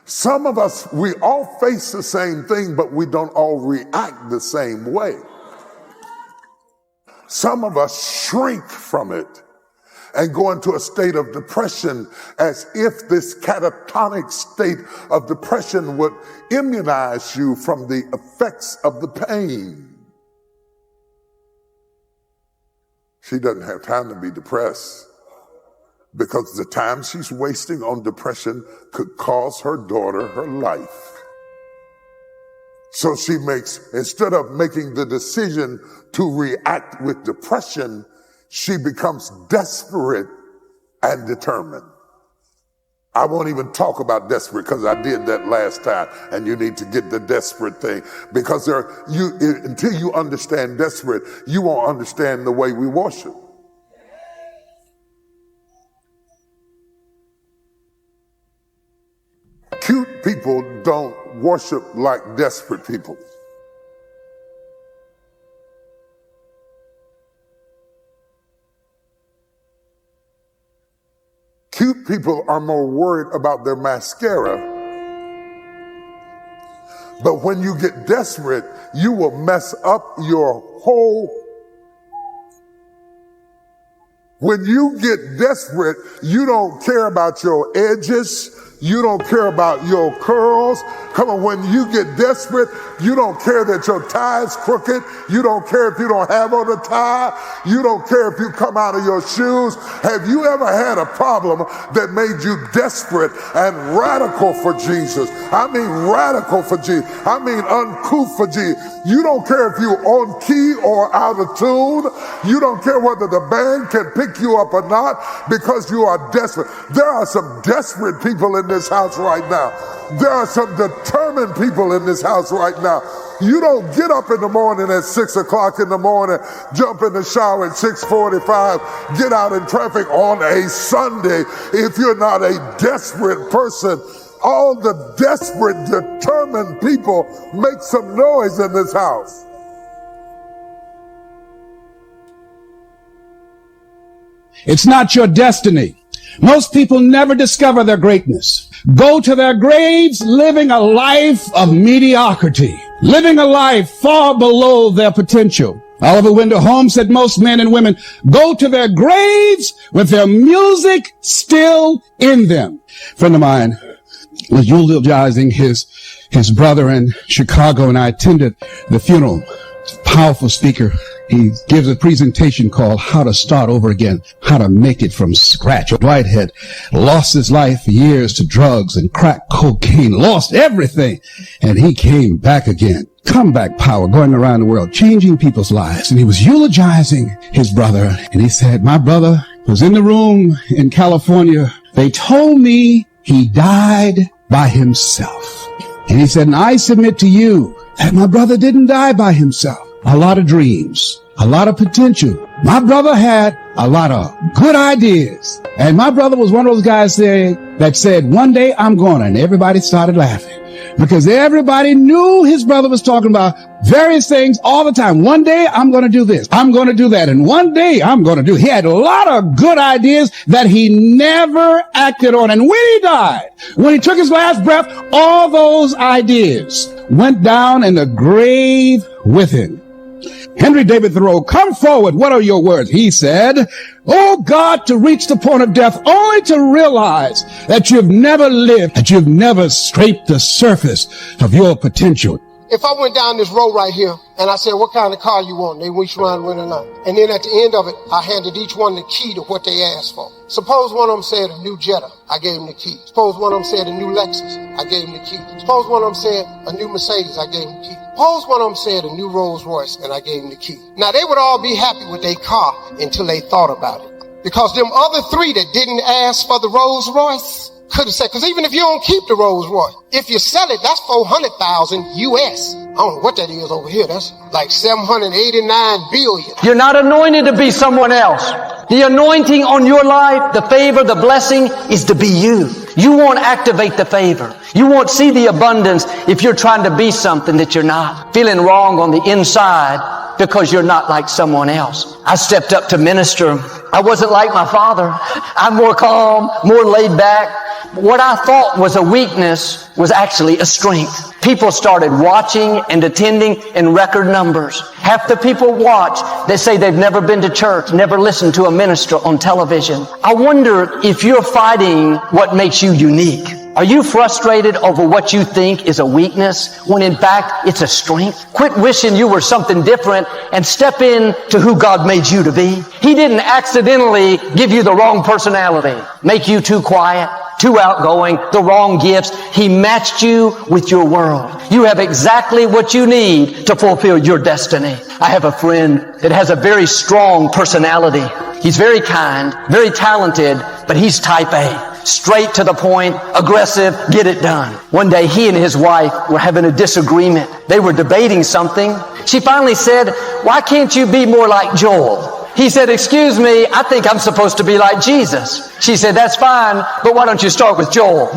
Some of us, we all face the same thing, but we don't all react the same way. Some of us shrink from it and go into a state of depression as if this catatonic state of depression would immunize you from the effects of the pain. She doesn't have time to be depressed because the time she's wasting on depression could cost her daughter her life. So she makes, instead of making the decision to react with depression, she becomes desperate and determined. I won't even talk about desperate because I did that last time, and you need to get the desperate thing because until you understand desperate, you won't understand the way we worship. Cute people don't worship like desperate people. Cute people are more worried about their mascara. But when you get desperate, you will mess up your whole. When you get desperate, you don't care about your edges. You don't care about your curls. Come on, when you get desperate, you don't care that your tie is crooked. You don't care if you don't have on a tie. You don't care if you come out of your shoes. Have you ever had a problem that made you desperate and radical for Jesus? I mean radical for Jesus. I mean uncouth for Jesus. You don't care if you're on key or out of tune. You don't care whether the band can pick you up or not because you are desperate. There are some desperate people in this house right now. There are some determined people in this house right now. You don't get up in the morning at 6 o'clock in the morning, jump in the shower at 6:45, get out in traffic on a Sunday if you're not a desperate person. All the desperate, determined people make some noise in this house. It's not your destiny. Most people never discover their greatness. Go to their graves living a life of mediocrity, living a life far below their potential. Oliver Wendell Holmes said most men and women go to their graves with their music still in them. A friend of mine was eulogizing his brother in Chicago, and I attended the funeral. Powerful speaker. He gives a presentation called How to Start Over Again, How to Make It from Scratch. Dwight had lost his life for years to drugs and crack cocaine, lost everything, and he came back again. Comeback power going around the world, changing people's lives. And he was eulogizing his brother, and he said, my brother was in the room in California. They told me he died by himself. And he said, and I submit to you that my brother didn't die by himself. A lot of dreams, a lot of potential. My brother had a lot of good ideas. And my brother was one of those guys that said, one day I'm going to, and everybody started laughing because everybody knew his brother was talking about various things all the time. One day I'm going to do this. I'm going to do that. And one day I'm going to do. He had a lot of good ideas that he never acted on. And when he died, when he took his last breath, all those ideas went down in the grave with him. Henry David Thoreau, come forward. What are your words? He said, oh God, to reach the point of death only to realize that you've never lived, that you've never scraped the surface of your potential. If I went down this road right here and I said, what kind of car you want? They wish around with or not. And then at the end of it, I handed each one the key to what they asked for. Suppose one of them said a new Jetta. I gave them the key. Suppose one of them said a new Lexus. I gave them the key. Suppose one of them said a new Mercedes. I gave them the key. Suppose one of them said a new Rolls Royce, and I gave them the key. Now, they would all be happy with their car until they thought about it. Because them other three that didn't ask for the Rolls Royce could have said, because even if you don't keep the Rolls Royce, if you sell it, that's $400,000 US. I don't know what that is over here. That's like $789 billion. You're not anointed to be someone else. The anointing on your life, the favor, the blessing is to be you. You won't activate the favor. You won't see the abundance if you're trying to be something that you're not. Feeling wrong on the inside because you're not like someone else. I stepped up to minister. I wasn't like my father. I'm more calm, more laid back. What I thought was a weakness was actually a strength. People started watching and attending in record numbers. Half the people watch, they say they've never been to church, never listened to a minister on television. I wonder if you're fighting what makes you unique. Are you frustrated over what you think is a weakness when in fact it's a strength? Quit wishing you were something different and step into who God made you to be. He didn't accidentally give you the wrong personality, make you too quiet, too outgoing, the wrong gifts. He matched you with your world. You have exactly what you need to fulfill your destiny. I have a friend that has a very strong personality. He's very kind, very talented, but he's type A. Straight to the point, aggressive, get it done. One day he and his wife were having a disagreement. They were debating something. She finally said, "Why can't you be more like Joel?" He said, "Excuse me, I think I'm supposed to be like Jesus." She said, "That's fine, but why don't you start with Joel?"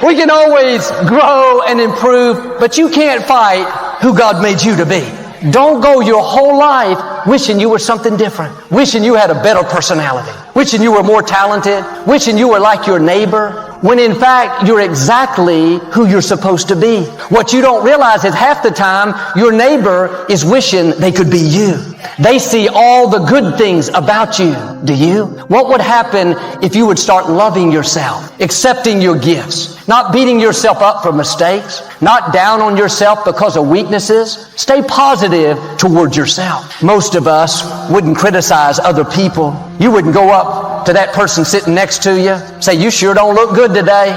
We can always grow and improve, but you can't fight who God made you to be. Don't go your whole life wishing you were something different, wishing you had a better personality, wishing you were more talented, wishing you were like your neighbor, when in fact you're exactly who you're supposed to be. What you don't realize is half the time your neighbor is wishing they could be you. They see all the good things about you. Do you? What would happen if you would start loving yourself, accepting your gifts, not beating yourself up for mistakes, not down on yourself because of weaknesses? Stay positive towards yourself. Most of us wouldn't criticize other people. You wouldn't go up to that person sitting next to you, say, "You sure don't look good today.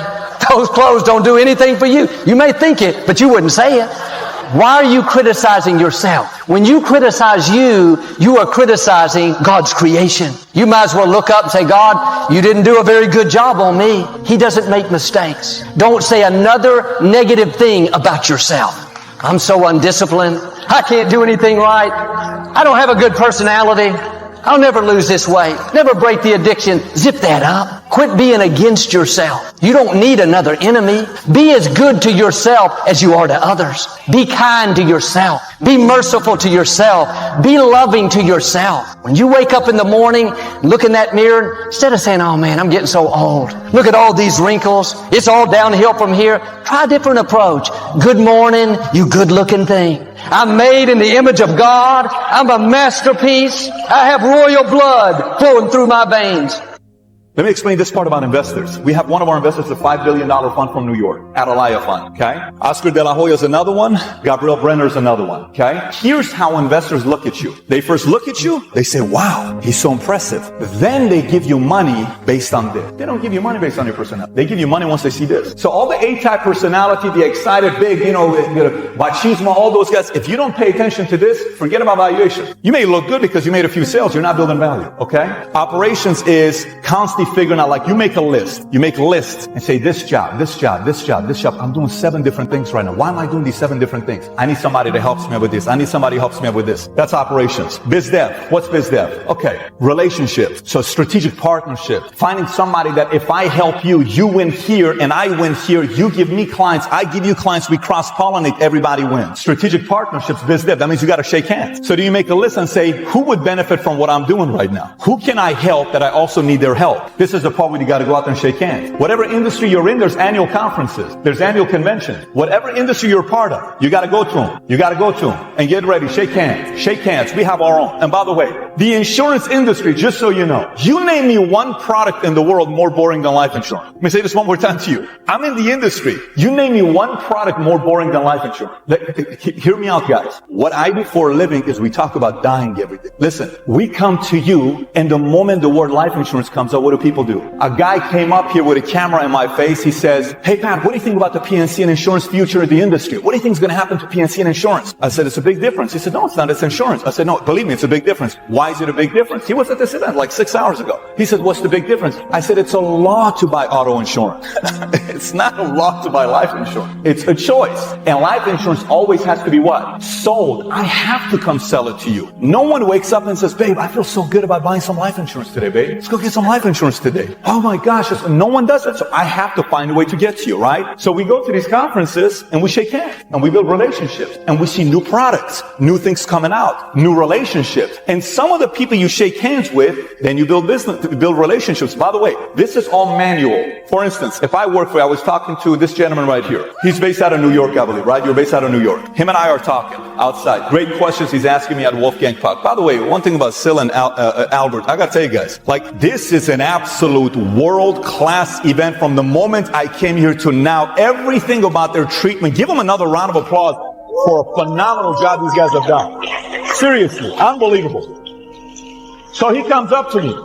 Those clothes don't do anything for you." You may think it, but you wouldn't say it. Why are you criticizing yourself? When you criticize you, you are criticizing God's creation. You might as well look up and say, "God, you didn't do a very good job on me." He doesn't make mistakes. Don't say another negative thing about yourself. "I'm so undisciplined. I can't do anything right. I don't have a good personality. I'll never lose this weight. Never break the addiction." Zip that up. Quit being against yourself. You don't need another enemy. Be as good to yourself as you are to others. Be kind to yourself. Be merciful to yourself. Be loving to yourself. When you wake up in the morning, look in that mirror, instead of saying, "Oh man, I'm getting so old. Look at all these wrinkles. It's all downhill from here." Try a different approach. Good morning, you good looking thing. I'm made in the image of God. I'm a masterpiece. I have royal blood flowing through my veins. Let me explain this part about investors. We have one of our investors, a $5 billion fund from New York, Atalaya Fund, okay? Oscar de la Hoya is another one. Gabriel Brenner is another one, okay? Here's how investors look at you. They first look at you, they say, "Wow, he's so impressive." Then they give you money based on this. They don't give you money based on your personality. They give you money once they see this. So all the A-type personality, the excited, big, machismo, all those guys, if you don't pay attention to this, forget about valuation. You may look good because you made a few sales. You're not building value, okay? Operations is constantly figuring out, like you make a list. You make lists and say, this job, this job, this job, this job. I'm doing 7 different things right now. Why am I doing these 7 different things? I need somebody that helps me with this. I need somebody who helps me with this. That's operations. Biz dev. What's biz dev? Okay. Relationships. So strategic partnership. Finding somebody that if I help you, you win here and I win here. You give me clients. I give you clients. We cross-pollinate. Everybody wins. Strategic partnerships. Biz dev. That means you got to shake hands. So do you make a list and say, who would benefit from what I'm doing right now? Who can I help that I also need their help? This is the part where you got to go out there and shake hands. Whatever industry you're in, there's annual conferences. There's annual conventions. Whatever industry you're part of, you got to go to them. You got to go to them and get ready. Shake hands. Shake hands. We have our own. And by the way, the insurance industry, just so you know, you name me one product in the world more boring than life insurance. Let me say this one more time to you. I'm in the industry. You name me one product more boring than life insurance. Hear me out, guys. What I do for a living is we talk about dying every day. Listen, we come to you, and the moment the word life insurance comes up, what do people do? A guy came up here with a camera in my face. He says, "Hey Pat, what do you think about the PNC and insurance future of the industry? What do you think is going to happen to PNC and insurance?" I said, "It's a big difference." He said, "No, it's not. It's insurance." I said, "No, believe me, it's a big difference." "Why is it a big difference?" He was at this event like 6 hours ago. He said, "What's the big difference?" I said, "It's a law to buy auto insurance." It's not a law to buy life insurance. It's a choice. And life insurance always has to be what? Sold. I have to come sell it to you. No one wakes up and says, "Babe, I feel so good about buying some life insurance today, babe. Let's go get some life insurance conference today. Oh my gosh, no one does it. So I have to find a way to get to you, right? So we go to these conferences and we shake hands and we build relationships and we see new products, new things coming out, new relationships. And some of the people you shake hands with, then you build business, build relationships. By the way, this is all manual. For instance, if I work for you, I was talking to this gentleman right here. He's based out of New York, I believe, right? You're based out of New York. Him and I are talking outside. Great questions he's asking me at Wolfgang Puck. By the way, one thing about Sil and Albert, I gotta tell you guys, like, this is an absolute world-class event from the moment I came here to now. Everything about their treatment. Give them another round of applause for a phenomenal job these guys have done. Seriously, unbelievable. So he comes up to me.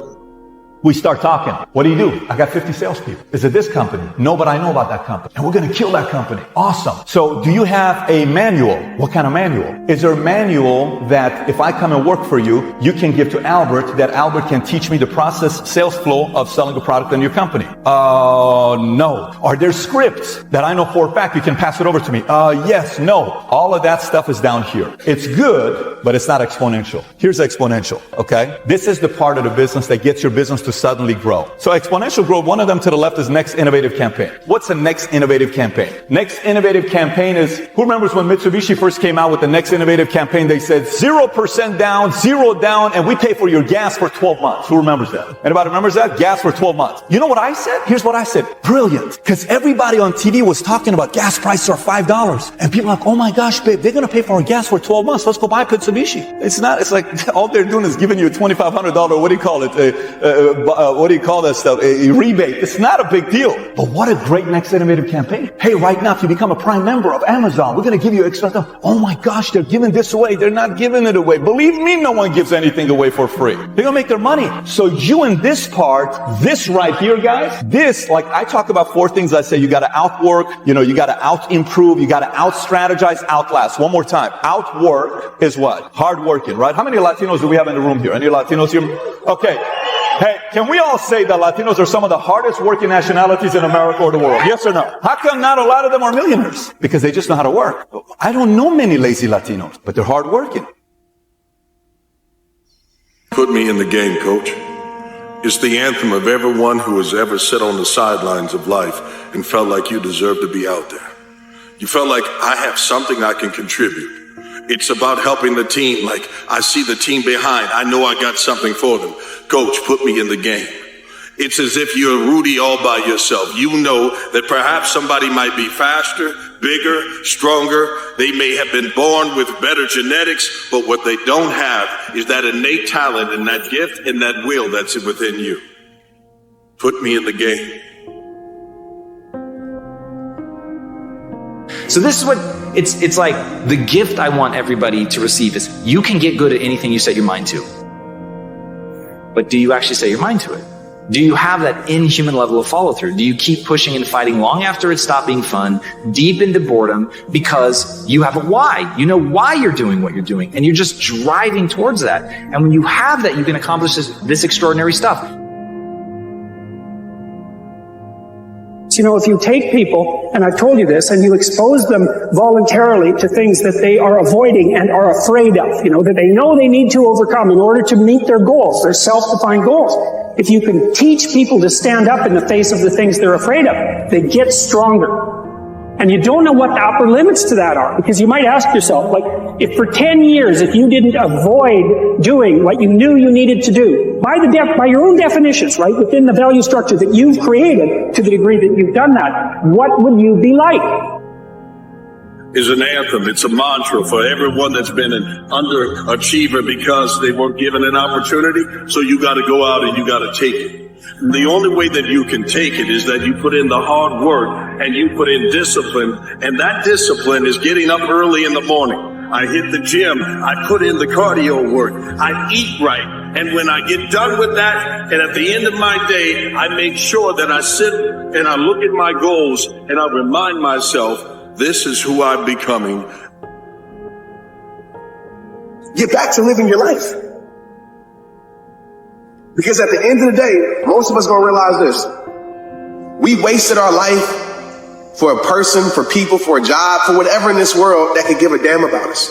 We start talking. What do you do? I got 50 salespeople. Is it this company? No, but I know about that company. And we're going to kill that company. Awesome. So do you have a manual? What kind of manual? Is there a manual that if I come and work for you, you can give to Albert, that Albert can teach me the process, sales flow of selling a product in your company? No. Are there scripts that I know for a fact you can pass it over to me? Yes, no. All of that stuff is down here. It's good, but it's not exponential. Here's exponential, okay? This is the part of the business that gets your business to suddenly grow. So exponential growth, one of them to the left is next innovative campaign. What's the next innovative campaign? Next innovative campaign is, who remembers when Mitsubishi first came out with the next innovative campaign? They said 0% down, 0 down, and we pay for your gas for 12 months. Who remembers that? Anybody remembers that? Gas for 12 months. You know what I said? Here's what I said. Brilliant. Because everybody on TV was talking about gas prices are $5. And people are like, oh my gosh, babe, they're going to pay for our gas for 12 months. Let's go buy Mitsubishi. It's not, it's like all they're doing is giving you a $2,500, what do you call it? What do you call that stuff? A rebate. It's not a big deal. But what a great next innovative campaign. Hey, right now, if you become a Prime member of Amazon, we're going to give you extra stuff. Oh my gosh, they're giving this away. They're not giving it away. Believe me, no one gives anything away for free. They're going to make their money. So you in this part, this right here, guys, this, like I talk about 4 things I say. You got to outwork, you got to out-improve, you got to out-strategize, outlast. One more time. Outwork is what? Hard working, right? How many Latinos do we have in the room here? Any Latinos here? Okay. Hey, can we all say that Latinos are some of the hardest working nationalities in America or the world? Yes or no? How come not a lot of them are millionaires? Because they just know how to work. I don't know many lazy Latinos, but they're hard working. Put me in the game, coach. It's the anthem of everyone who has ever sat on the sidelines of life and felt like you deserve to be out there. You felt like I have something I can contribute. It's about helping the team. Like, I see the team behind. I know I got something for them. Coach, put me in the game. It's as if you're Rudy all by yourself. You know that perhaps somebody might be faster, bigger, stronger. They may have been born with better genetics, but what they don't have is that innate talent and that gift and that will that's within you. Put me in the game. So this is what it's like. The gift I want everybody to receive is you can get good at anything you set your mind to. But do you actually set your mind to it? Do you have that inhuman level of follow through? Do you keep pushing and fighting long after it stopped being fun, deep into boredom, because you have a why? You know why you're doing what you're doing, and you're just driving towards that. And when you have that, you can accomplish this extraordinary stuff. If you take people, and I've told you this, and you expose them voluntarily to things that they are avoiding and are afraid of, that they know they need to overcome in order to meet their goals, their self-defined goals. If you can teach people to stand up in the face of the things they're afraid of, they get stronger. And you don't know what the upper limits to that are, because you might ask yourself, if for 10 years, if you didn't avoid doing what you knew you needed to do, by your own definitions, right, within the value structure that you've created, to the degree that you've done that, what would you be like? Is an anthem. It's a mantra for everyone that's been an underachiever because they weren't given an opportunity. So you got to go out and you got to take it. The only way that you can take it is that you put in the hard work and you put in discipline. And that discipline is getting up early in the morning. I hit the gym. I put in the cardio work. I eat right. And when I get done with that, and at the end of my day, I make sure that I sit and I look at my goals and I remind myself, this is who I'm becoming. Get back to living your life. Because at the end of the day, most of us gonna realize this. We wasted our life for a person, for people, for a job, for whatever in this world that could give a damn about us.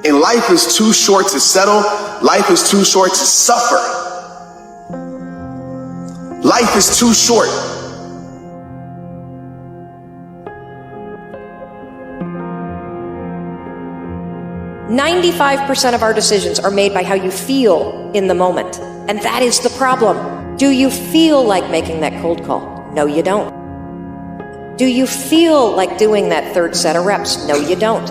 And life is too short to settle. Life is too short to suffer. Life is too short. "95% of our decisions are made by how you feel in the moment. And that is the problem. Do you feel like making that cold call? No, you don't. Do you feel like doing that third set of reps? No, you don't.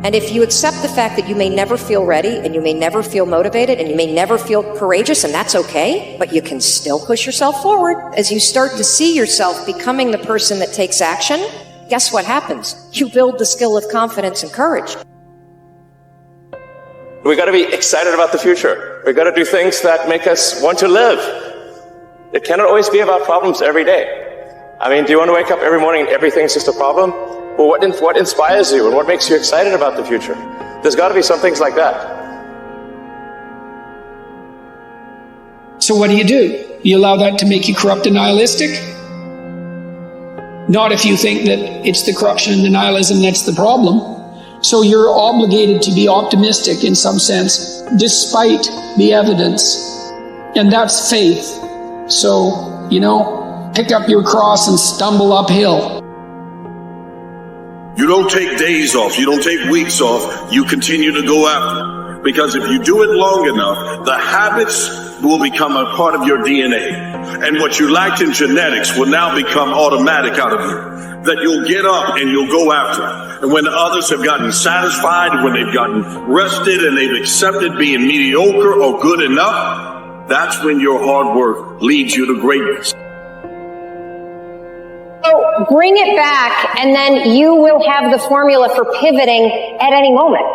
And if you accept the fact that you may never feel ready, and you may never feel motivated, and you may never feel courageous, and that's okay, but you can still push yourself forward. As you start to see yourself becoming the person that takes action, guess what happens? You build the skill of confidence and courage. We got to be excited about the future. We got to do things that make us want to live. It cannot always be about problems every day. I mean, do you want to wake up every morning and everything's just a problem? Well, what inspires you and what makes you excited about the future? There's got to be some things like that. So what do? You allow that to make you corrupt and nihilistic? Not if you think that it's the corruption and the nihilism that's the problem. So you're obligated to be optimistic in some sense, despite the evidence. And that's faith. So, pick up your cross and stumble uphill. You don't take days off. You don't take weeks off. You continue to go after it. Because if you do it long enough, the habits will become a part of your DNA. And what you lacked in genetics will now become automatic out of you. That you'll get up and you'll go after it. And when others have gotten satisfied, when they've gotten rested and they've accepted being mediocre or good enough, that's when your hard work leads you to greatness. So bring it back, and then you will have the formula for pivoting at any moment.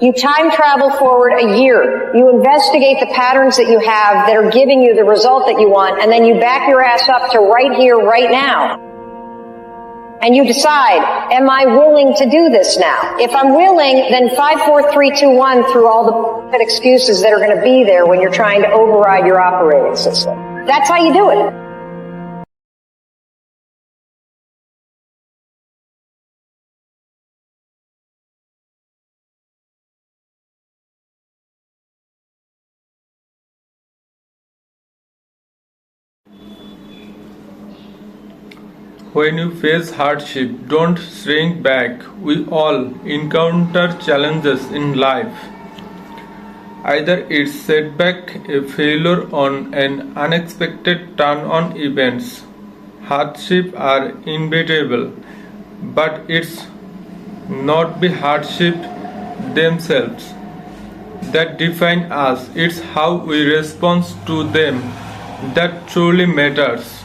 You time travel forward a year. You investigate the patterns that you have that are giving you the result that you want, and then you back your ass up to right here, right now. And you decide, am I willing to do this now? If I'm willing, then 5, 4, 3, 2, 1 through all the excuses that are going to be there when you're trying to override your operating system. That's how you do it. When you face hardship, don't shrink back. We all encounter challenges in life. Either it's setback, a failure, on an unexpected turn on events. Hardships are inevitable, but it's not the hardship themselves that define us. It's how we respond to them that truly matters.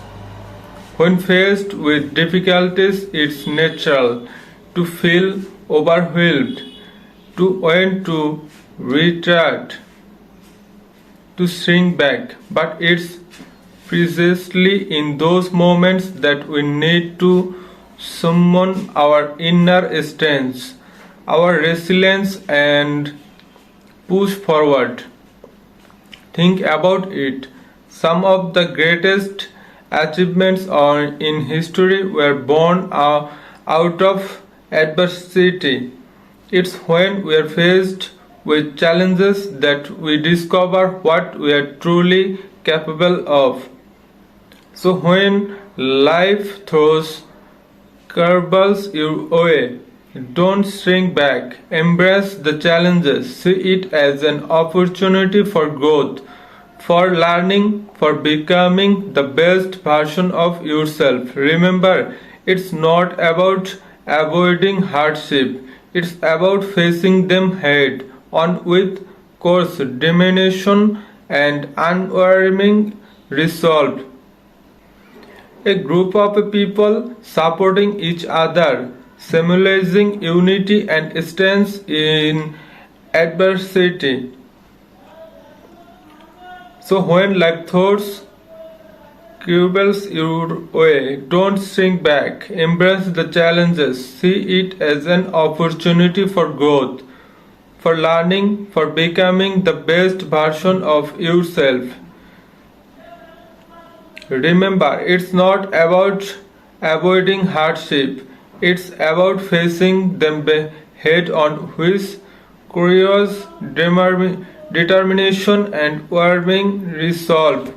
When faced with difficulties, it's natural to feel overwhelmed, to want to retreat, to shrink back. But it's precisely in those moments that we need to summon our inner strength, our resilience, and push forward. Think about it. Some of the greatest achievements in history were born out of adversity. It's when we are faced with challenges that we discover what we are truly capable of. So when life throws curveballs your way, don't shrink back. Embrace the challenges. See it as an opportunity for growth, for learning, for becoming the best version of yourself. Remember, it's not about avoiding hardship. It's about facing them head on with courage, determination, and unwavering resolve. A group of people supporting each other, symbolizing unity and strength in adversity. So when life throws curveballs your way, don't shrink back. Embrace the challenges. See it as an opportunity for growth, for learning, for becoming the best version of yourself. Remember, it's not about avoiding hardship. It's about facing them head on with courage, determination and warming resolve